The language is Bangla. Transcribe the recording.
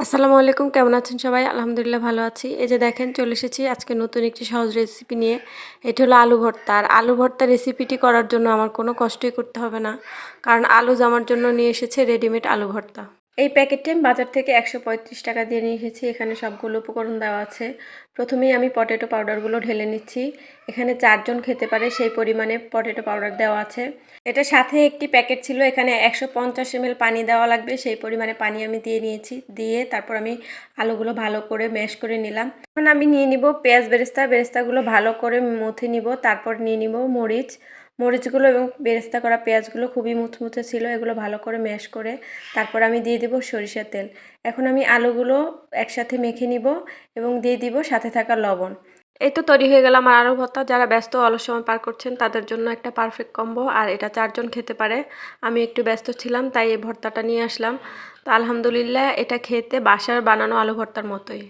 আসসালামু আলাইকুম, কেমন আছেন সবাই? আলহামদুলিল্লাহ ভালো আছি। এই যে দেখেন চলে এসেছি আজকে নতুন একটি সহজ রেসিপি নিয়ে। এটি হলো আলু ভর্তা। আর আলু ভর্তা রেসিপিটি করার জন্য আমার কোনো কষ্টই করতে হবে না, কারণ আলু আমার জন্য নিয়ে এসেছে রেডিমেড আলু ভর্তা। এই প্যাকেটটি আমি বাজার থেকে 135 টাকা দিয়ে নিয়ে এসেছি। এখানে সবগুলো উপকরণ দেওয়া আছে। প্রথমেই আমি পটেটো পাউডারগুলো ঢেলে নিচ্ছি। এখানে 4 জন খেতে পারে সেই পরিমাণে পটেটো পাউডার দেওয়া আছে। এটার সাথে একটি প্যাকেট ছিল, এখানে 150 ml পানি দেওয়া লাগবে, সেই পরিমাণে পানি আমি দিয়ে নিয়েছি। দিয়ে তারপর আমি আলুগুলো ভালো করে ম্যাশ করে নিলাম। এখন আমি নিয়ে নিব পেঁয়াজ বেরেস্তাগুলো ভালো করে মথে নিব। তারপর নিয়ে নিব মরিচগুলো এবং বেরেস্তা করা পেঁয়াজগুলো খুবই মুচমুচে ছিল, এগুলো ভালো করে ম্যাশ করে তারপর আমি দিয়ে দিব সরিষার তেল। এখন আমি আলুগুলো একসাথে মেখে নিব এবং দিয়ে দিব সাথে থাকা লবণ। এই তো তৈরি হয়ে গেল আমার আলু ভর্তা। যারা ব্যস্ত অলস সময় পার করছেন তাদের জন্য একটা পারফেক্ট কম্বো। আর এটা 4 জন খেতে পারে। আমি একটু ব্যস্ত ছিলাম তাই এই ভর্তাটা নিয়ে আসলাম। তো আলহামদুলিল্লাহ এটা খেতে বাসার বানানো আলু ভর্তার মতোই।